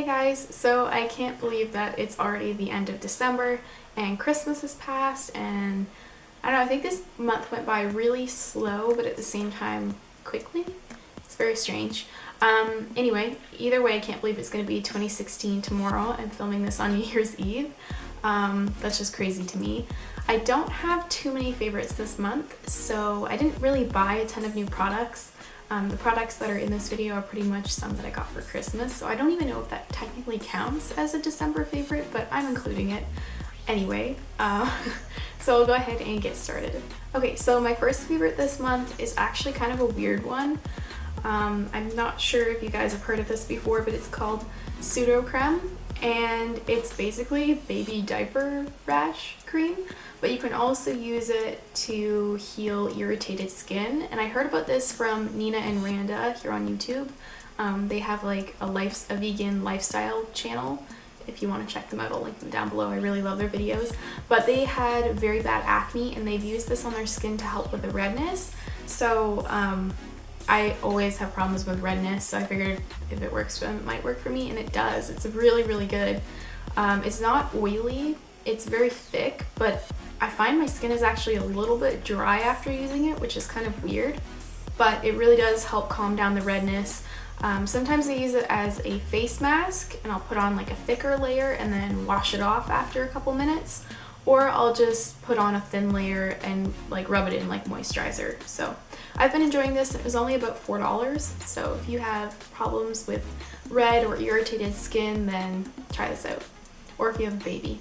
Hey guys, so I can't believe that it's already the end of December and Christmas has passed, and I don't know, I think this month went by really slow but at the same time quickly. It's very strange. Anyway, either way, I can't believe it's going to be 2016 tomorrow. I'm filming this on New Year's Eve. That's just crazy to me. I don't have too many favorites this month, so I didn't really buy a ton of new products. The products that are in this video are pretty much some that I got for Christmas, so I don't even know if that technically counts as a December favorite, but I'm including it anyway. So I'll go ahead and get started. Okay, so my first favorite this month is actually kind of a weird one. I'm not sure if you guys have heard of this before, but it's called Sudocrem, and it's basically baby diaper rash cream, but you can also use it to heal irritated skin. And I heard about this from Nina and Randa here on YouTube. They have like a vegan lifestyle channel. If you want to check them out, I'll link them down below. I really love their videos. But they had very bad acne and they've used this on their skin to help with the redness. So I always have problems with redness, so I figured if it works for them, it might work for me, and it does. It's really, really good. It's not oily, it's very thick, but I find my skin is actually a little bit dry after using it, which is kind of weird, but it really does help calm down the redness. Sometimes I use it as a face mask, and I'll put on like a thicker layer and then wash it off after a couple minutes, or I'll just put on a thin layer and like rub it in like moisturizer. So I've been enjoying this. It was only about $4, so if you have problems with red or irritated skin, then try this out. Or if you have a baby,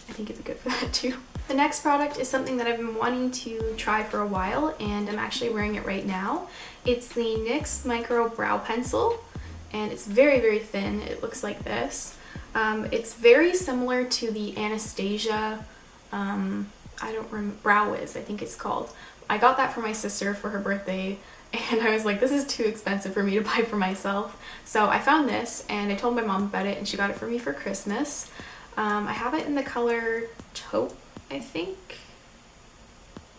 I think it'd be good for that too. The next product is something that I've been wanting to try for a while, and I'm actually wearing it right now. It's the NYX Micro Brow Pencil, and it's very, very thin. It looks like this. It's very similar to the Anastasia, I don't remember, Brow Wiz, I think it's called. I got that for my sister for her birthday, and I was like, this is too expensive for me to buy for myself. So I found this, and I told my mom about it, and she got it for me for Christmas. I have it in the color Taupe, I think.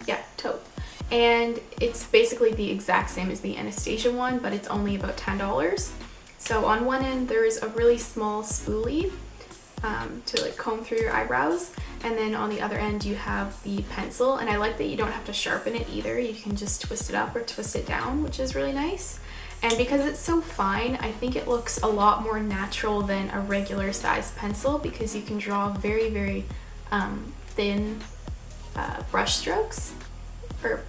Yeah, Taupe. And it's basically the exact same as the Anastasia one, but it's only about $10. So on one end, there's a really small spoolie to like comb through your eyebrows, and then on the other end you have the pencil, and I like that you don't have to sharpen it either. You can just twist it up or twist it down, which is really nice. And because it's so fine, I think it looks a lot more natural than a regular size pencil, because you can draw very, very thin brush strokes. Or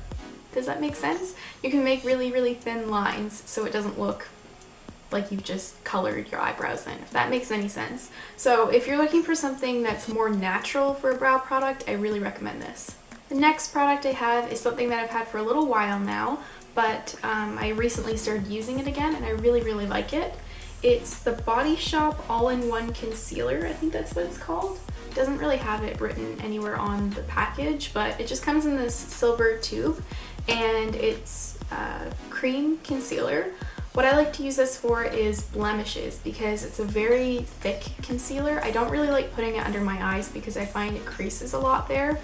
does that make sense? You can make really, really thin lines so it doesn't look like you've just colored your eyebrows in, if that makes any sense. So if you're looking for something that's more natural for a brow product, I really recommend this. The next product I have is something that I've had for a little while now, but I recently started using it again, and I really, really like it. It's the Body Shop All-in-One Concealer, I think that's what it's called. It doesn't really have it written anywhere on the package, but it just comes in this silver tube, and it's cream concealer. What I like to use this for is blemishes, because it's a very thick concealer. I don't really like putting it under my eyes because I find it creases a lot there,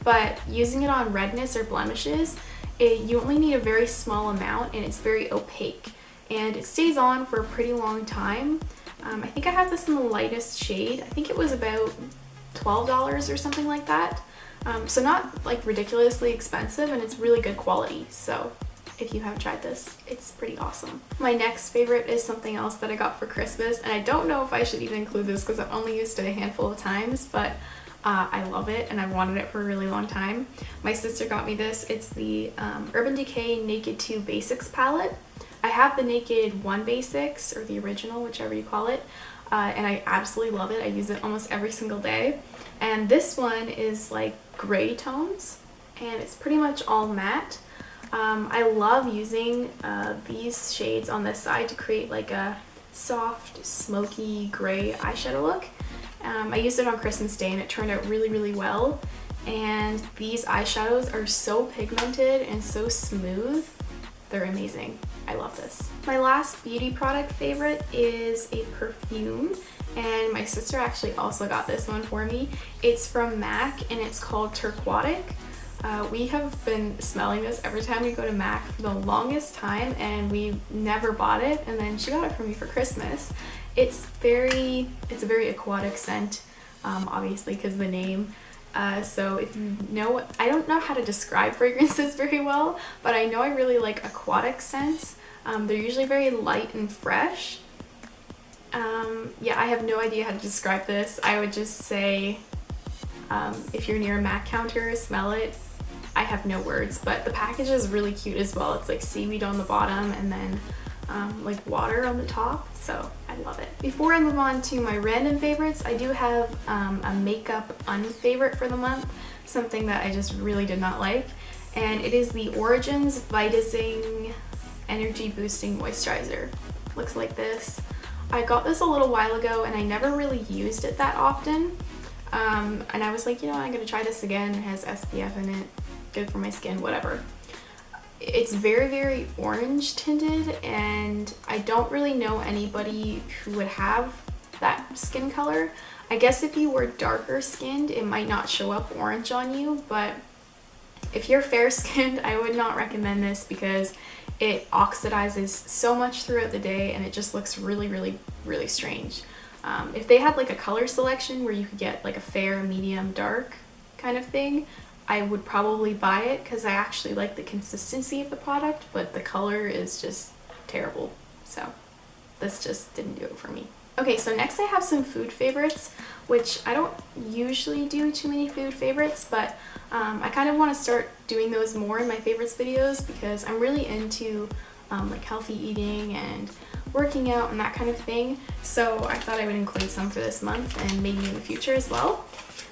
but using it on redness or blemishes, you only need a very small amount, and it's very opaque, and it stays on for a pretty long time. I think I have this in the lightest shade. I think it was about $12 or something like that. So not like ridiculously expensive, and it's really good quality. So if you haven't tried this, it's pretty awesome. My next favorite is something else that I got for Christmas, and I don't know if I should even include this because I've only used it a handful of times, but I love it and I've wanted it for a really long time. My sister got me this. It's the Urban Decay Naked 2 Basics palette. I have the Naked 1 Basics, or the original, whichever you call it, and I absolutely love it. I use it almost every single day. And this one is like gray tones, and it's pretty much all matte. I love using these shades on this side to create like a soft, smoky gray eyeshadow look. I used it on Christmas Day and it turned out really, really well. And these eyeshadows are so pigmented and so smooth. They're amazing. I love this. My last beauty product favorite is a perfume, and my sister actually also got this one for me. It's from MAC, and it's called Turquatic. We have been smelling this every time we go to MAC for the longest time, and we never bought it, and then she got it for me for Christmas. It's a very aquatic scent, obviously because of the name. So if you know, I don't know how to describe fragrances very well, but I know I really like aquatic scents. They're usually very light and fresh. Yeah, I have no idea how to describe this. I would just say, if you're near a MAC counter, smell it. I have no words, but the package is really cute as well. It's like seaweed on the bottom and then like water on the top, so I love it. Before I move on to my random favorites, I do have a makeup unfavorite for the month, something that I just really did not like, and it is the Origins Vita-Zing Energy Boosting Moisturizer. Looks like this. I got this a little while ago and I never really used it that often, and I was like, you know, I'm gonna try this again. It has SPF in it, good for my skin, whatever. It's very, very orange tinted, and I don't really know anybody who would have that skin color. I guess if you were darker skinned, it might not show up orange on you, but if you're fair skinned, I would not recommend this because it oxidizes so much throughout the day and it just looks really, really, really strange. If they had like a color selection where you could get like a fair, medium, dark kind of thing, I would probably buy it because I actually like the consistency of the product, but the color is just terrible. So this just didn't do it for me. Okay, so next I have some food favorites, which I don't usually do too many food favorites, but I kind of want to start doing those more in my favorites videos because I'm really into like healthy eating and working out and that kind of thing. So I thought I would include some for this month and maybe in the future as well.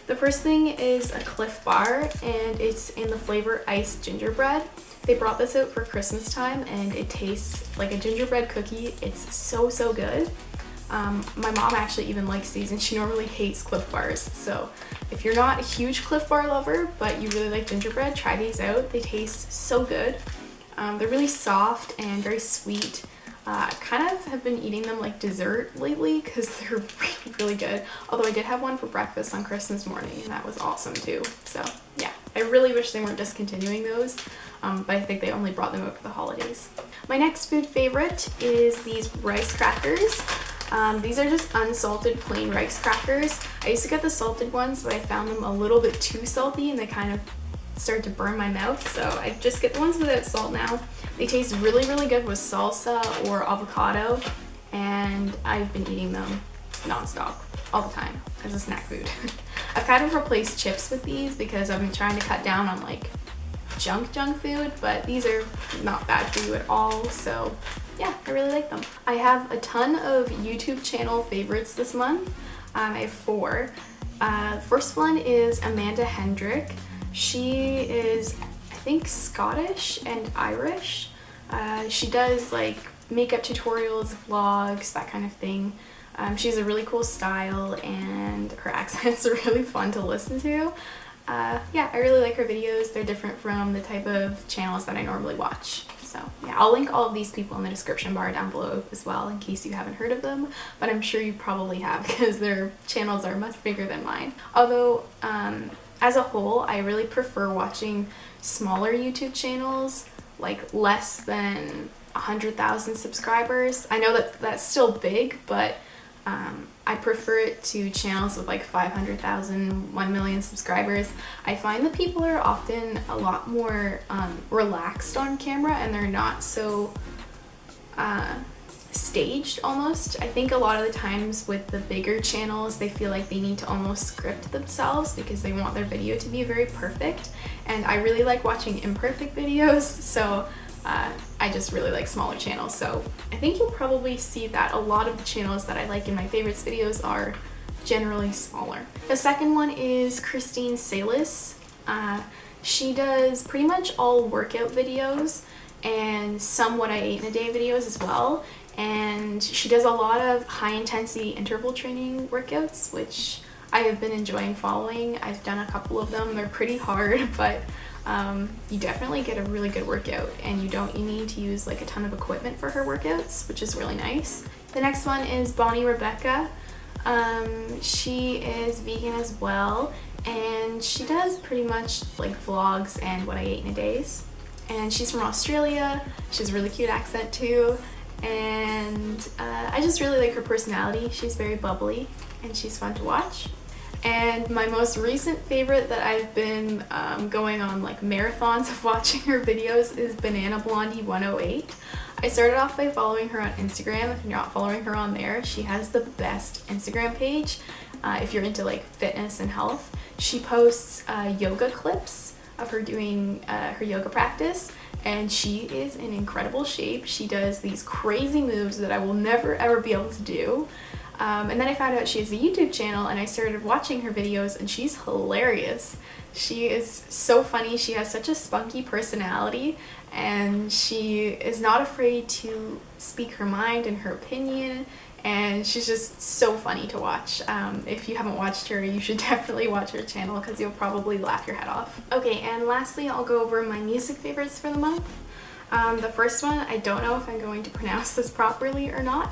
The first thing is a Cliff Bar, and it's in the flavor Iced Gingerbread. They brought this out for Christmas time and it tastes like a gingerbread cookie. It's so, so good. My mom actually even likes these and she normally hates Cliff Bars. So if you're not a huge Cliff Bar lover, but you really like gingerbread, try these out. They taste so good. They're really soft and very sweet. I kind of have been eating them like dessert lately because they're really, really good. Although I did have one for breakfast on Christmas morning and that was awesome too. So yeah, I really wish they weren't discontinuing those, but I think they only brought them out for the holidays. My next food favorite is these rice crackers. These are just unsalted plain rice crackers. I used to get the salted ones, but I found them a little bit too salty and they kind of started to burn my mouth, so I just get the ones without salt now. They taste really, really good with salsa or avocado, and I've been eating them nonstop all the time as a snack food. I've kind of replaced chips with these because I've been trying to cut down on like junk food, but these are not bad for you at all, so yeah, I really like them. I have a ton of YouTube channel favorites this month. I have 4. The first one is Amanda Hendrick. She is, I think, Scottish and Irish. She does like makeup tutorials, vlogs, that kind of thing. She has a really cool style and her accents are really fun to listen to. Yeah, I really like her videos. They're different from the type of channels that I normally watch. So yeah, I'll link all of these people in the description bar down below as well in case you haven't heard of them, but I'm sure you probably have because their channels are much bigger than mine. Although, as a whole, I really prefer watching smaller YouTube channels, like less than 100,000 subscribers. I know that that's still big, but I prefer it to channels with like 500,000, 1 million subscribers. I find that people are often a lot more relaxed on camera and they're not so staged almost. I think a lot of the times with the bigger channels, they feel like they need to almost script themselves because they want their video to be very perfect. And I really like watching imperfect videos, so I just really like smaller channels. So I think you'll probably see that a lot of the channels that I like in my favorites videos are generally smaller. The second one is Christine Salus. She does pretty much all workout videos and some what I ate in a day videos as well. And she does a lot of high intensity interval training workouts, which I have been enjoying following. I've done a couple of them. They're pretty hard, but you definitely get a really good workout and you need to use like a ton of equipment for her workouts, which is really nice. The next one is BonnyRebecca. She is vegan as well and she does pretty much like vlogs and what I ate in a days. And she's from Australia. She has a really cute accent too. and I just really like her personality. She's very bubbly and she's fun to watch. And my most recent favorite that I've been going on like marathons of watching her videos is Banana Blondie 108. I started off by following her on Instagram. If you're not following her on there, she has the best Instagram page if you're into like fitness and health. She posts yoga clips of her doing her yoga practice, and she is in incredible shape. She does these crazy moves that I will never ever be able to do. And then I found out she has a YouTube channel, and I started watching her videos, and she's hilarious. She is so funny. She has such a spunky personality, and she is not afraid to speak her mind and her opinion, and she's just so funny to watch. If you haven't watched her, you should definitely watch her channel because you'll probably laugh your head off. Okay, and lastly, I'll go over my music favorites for the month. The first one, I don't know if I'm going to pronounce this properly or not.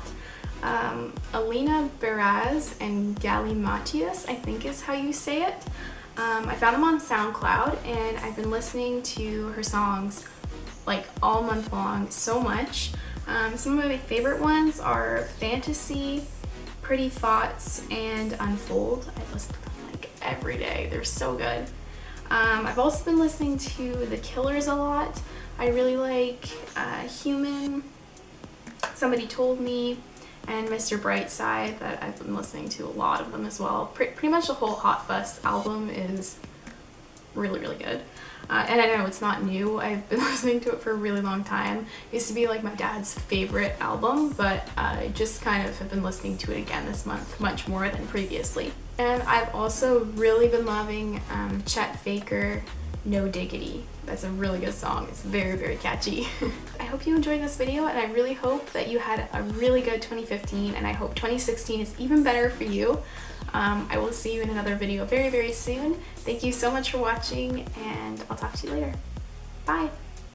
Alina Beraz and Galimatius, I think is how you say it. I found them on SoundCloud, and I've been listening to her songs like all month long so much. Some of my favorite ones are Fantasy, Pretty Thoughts, and Unfold. I listen to them like every day. They're so good. I've also been listening to The Killers a lot. I really like Human, Somebody Told Me, and Mr. Brightside, that I've been listening to a lot of them as well. Pretty much the whole Hot Fuss album is really, really good. And I know it's not new. I've been listening to it for a really long time. It used to be like my dad's favorite album, but I just kind of have been listening to it again this month, much more than previously. And I've also really been loving Chet Faker, No Diggity. That's a really good song. It's very, very catchy. I hope you enjoyed this video, and I really hope that you had a really good 2015, and I hope 2016 is even better for you. I will see you in another video very, very soon. Thank you so much for watching, and I'll talk to you later. Bye!